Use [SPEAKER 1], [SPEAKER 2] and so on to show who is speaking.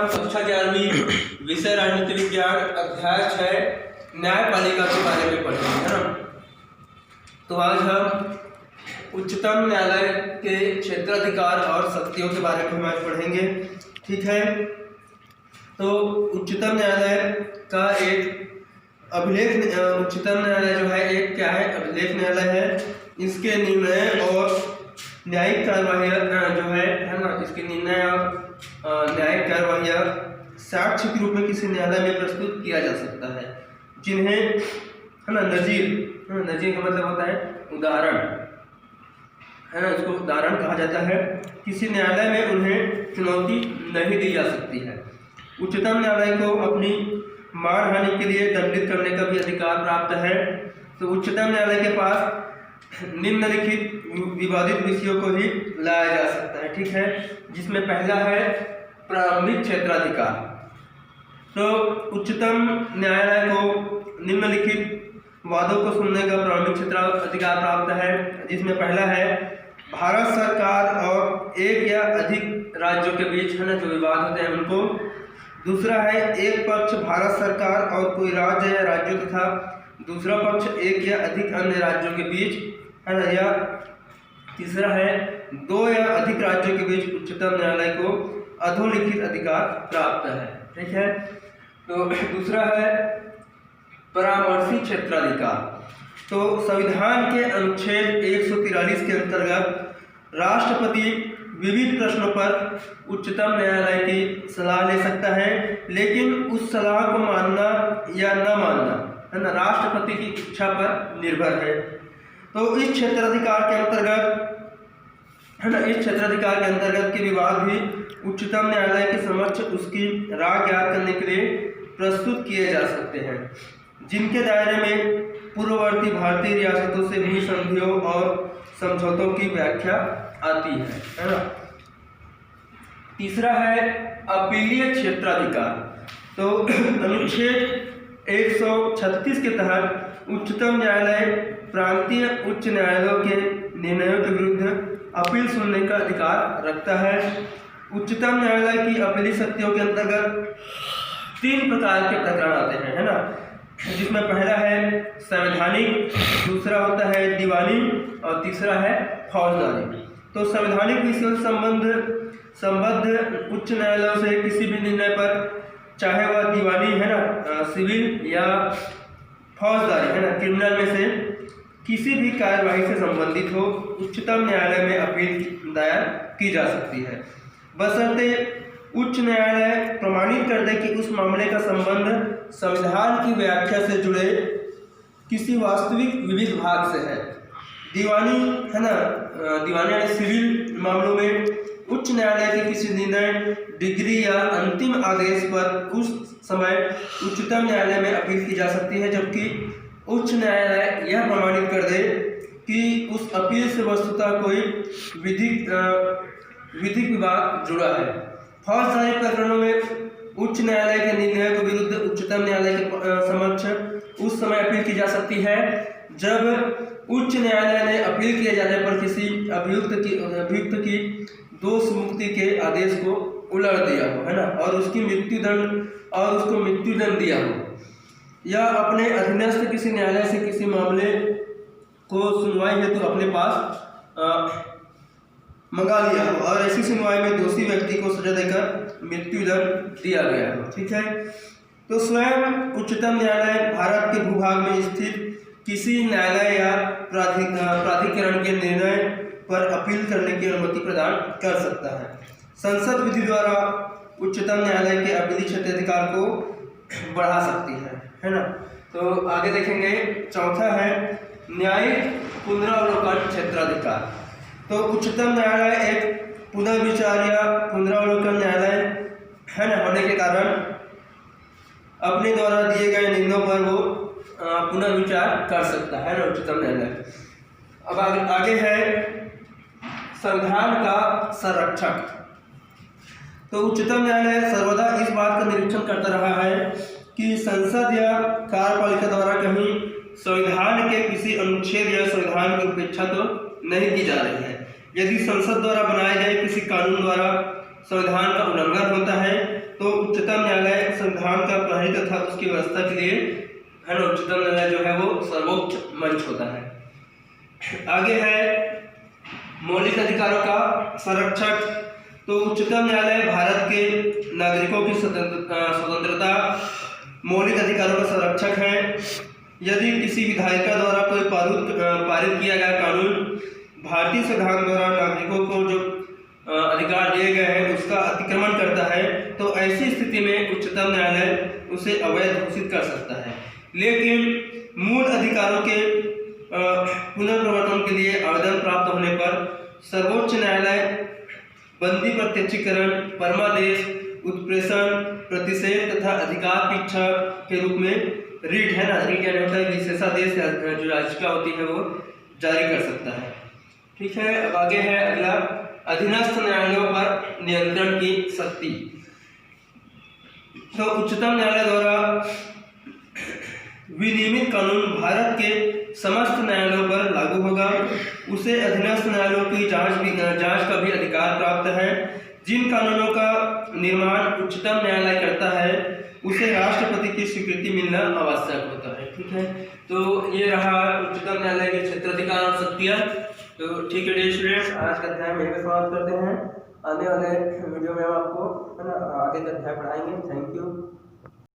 [SPEAKER 1] हम कक्षा 11वीं विषय राजनीति विज्ञान अध्याय 6 न्यायपालिका के बारे में पढ़ेंगे, है ना। तो आज हम उच्चतम न्यायालय के क्षेत्राधिकार और शक्तियों के बारे में हम आज पढ़ेंगे, ठीक है। तो उच्चतम न्यायालय का एक अभिलेख, उच्चतम न्यायालय जो है एक क्या है, अभिलेख न्यायालय है। इसके निर्णय और न्यायिक कार्यवाहियाँ जो है ना, इसके निर्णय और न्यायिक कार्यवाहियाँ साक्ष्य के रूप में किसी न्यायालय में प्रस्तुत किया जा सकता है, जिन्हें है ना नजीर, नजीर का मतलब होता है उदाहरण, है ना, इसको उदाहरण कहा जाता है। किसी न्यायालय में उन्हें चुनौती नहीं दी जा सकती है। उच्चतम न्यायालय को अपनी मानहानि के लिए दंडित करने का भी अधिकार प्राप्त है। तो उच्चतम न्यायालय के पास निम्नलिखित विवादित विषयों को ही लाया जा सकता है, ठीक है। जिसमें पहला है प्रारंभिक क्षेत्राधिकार। तो उच्चतम न्यायालय को निम्नलिखित वादों को सुनने का प्रारंभिक क्षेत्राधिकार प्राप्त है, जिसमें पहला है भारत सरकार और एक या अधिक राज्यों के बीच, है ना, जो विवाद होते हैं उनको। दूसरा है एक पक्ष भारत सरकार और कोई राज्य या राज्यों तथा दूसरा पक्ष एक या अधिक अन्य राज्यों के बीच, है ना। या तीसरा है दो या अधिक राज्यों के बीच उच्चतम न्यायालय को अधोलिखित अधिकार प्राप्त है, ठीक है। तो दूसरा है परामर्शी क्षेत्राधिकार। तो संविधान के अनुच्छेद 143 के अंतर्गत राष्ट्रपति विविध प्रश्नों पर उच्चतम न्यायालय की सलाह ले सकता है, लेकिन उस सलाह को मानना या न मानना, है ना, राष्ट्रपति की इच्छा पर निर्भर है। तो इस क्षेत्राधिकार के अंतर्गत, है ना, इस क्षेत्राधिकार के अंतर्गत के विवाद भी उच्चतम न्यायालय के समक्ष उसकी राय ज्ञात करने के लिए प्रस्तुत किए जा सकते हैं, जिनके दायरे में पूर्ववर्ती भारतीय रियासतों से हुई संधियों और समझौतों की व्याख्या आती है ना। तीसरा है अपीलीय क्षेत्राधिकार। तो अनुच्छेद 136 के तहत उच्चतम न्यायालय प्रांतीय उच्च न्यायालयों के निर्णयों के विरुद्ध अपील सुनने का अधिकार रखता है। उच्चतम न्यायालय की अपीली शक्तियों के अंतर्गत 3 प्रकार के प्रकरण आते हैं, है ना, जिसमें पहला है संवैधानिक, दूसरा होता है दीवानी और तीसरा है फौजदारी। तो संवैधानिक विषयों से संबद्ध उच्च न्यायालयों से किसी भी निर्णय पर, चाहे वह दीवानी, है ना, सिविल या फौजदारी, है ना, क्रिमिनल में से किसी भी कार्यवाही से संबंधित हो, उच्चतम न्यायालय में अपील दायर की जा सकती है, बशर्ते उच्च न्यायालय प्रमाणित कर दे कि उस मामले का संबंध संविधान की व्याख्या से जुड़े किसी वास्तविक विविध भाग से है। दीवानी, है ना, दीवानी यानी सिविल मामलों में उच्च न्यायालय के किसी निर्णय, डिग्री या अंतिम आदेश पर उस समय उच्चतम न्यायालय में अपील की जा सकती है, जबकि उच्च न्यायालय यह प्रमाणित कर दे कि उस अपील से वस्तुतः कोई विधिक विवाद जुड़ा है। फौजदारी प्रकरणों में उच्च न्यायालय के निर्णय के विरुद्ध उच्चतम न्यायालय के समक्ष उस समय अपील की जा सकती है जब उच्च न्यायालय ने अपील किए जाने पर किसी अभियुक्त की दोष मुक्ति के आदेश को उलट दिया हो, है ना, और उसको मृत्युदंड दिया हो, या अपने अधीनस्थ किसी न्यायालय से किसी मामले को सुनवाई हेतु अपने पास मंगा लिया हो और ऐसी सुनवाई में दोषी व्यक्ति को सजा देकर मृत्युदंड दिया गया हो, ठीक है। तो स्वयं उच्चतम न्यायालय भारत के भूभाग में स्थित किसी न्यायालय या प्राधिकरण के निर्णय पर अपील करने की अनुमति प्रदान कर सकता है। संसद विधि द्वारा उच्चतम न्यायालय के अपीली क्षेत्राधिकार को बढ़ा सकती है ना। तो आगे देखेंगे, चौथा है न्यायिक पुनरावलोकन क्षेत्राधिकार। तो उच्चतम न्यायालय एक पुनर्विचार या पुनरावलोकन न्यायालय, है ना, होने के कारण अपने द्वारा दिए गए निर्णयों पर वो पुनर्विचार कर सकता है ना, उच्चतम न्यायालय। अब आगे है संविधान का संरक्षक। तो उच्चतम न्यायालय सर्वदा इस बात का निरीक्षण करता रहा है कि संसद या कार्यपालिका द्वारा कहीं संविधान के किसी अनुच्छेद या संविधान की उपेक्षा तो नहीं की जा रही है। यदि संसद द्वारा बनाए गए किसी कानून द्वारा संविधान का उल्लंघन होता है तो उच्चतम न्यायालय संविधान का प्रहरी तथा उसकी व्यवस्था के लिए है ना, उच्चतम न्यायालय जो है वो सर्वोच्च मंच होता है। आगे है मौलिक अधिकारों का संरक्षक। तो उच्चतम न्यायालय भारत के नागरिकों की स्वतंत्रता मौलिक अधिकारों का संरक्षक है। यदि किसी विधायिका द्वारा कोई पारित किया गया कानून भारतीय संविधान द्वारा नागरिकों को जो अधिकार दिए गए हैं उसका अतिक्रमण करता है, तो ऐसी स्थिति में उच्चतम न्यायालय उसे अवैध घोषित कर सकता है। लेकिन मूल अधिकारों के पुनर्प्रवर्तन के लिए आवेदन प्राप्त होने पर सर्वोच्च न्यायालय बंदी प्रत्यक्षीकरण, परमादेश, उत्प्रेषण, प्रतिषेध तथा अधिकार परीक्षा के रूप में रीट है ना, रीट यानी होता है विशेषादेश जो याचिका होती है वो जारी कर सकता है। ठीक है, अब आगे है अगला अधीनस्थ न्यायालयों पर नियंत्रण की शक्ति। तो उच्चतम न्यायालय द्वारा विनियमित कानून भारत के समस्त न्यायालयों पर लागू होगा। उसे अधीनस्थ न्यायालयों की जांच का भी अधिकार प्राप्त है। जिन कानूनों का निर्माण उच्चतम न्यायालय करता है उसे राष्ट्रपति की स्वीकृति मिलना आवश्यक होता है। ठीक है, तो ये रहा उच्चतम न्यायालय के क्षेत्राधिकार और शक्तियाँ। तो ठीक है डियर स्टूडेंट्स, आज का अध्याय यहीं पे समाप्त करते हैं। आने वाले वीडियो में हम आपको है ना आगे का अध्याय पढ़ाएंगे। Thank you.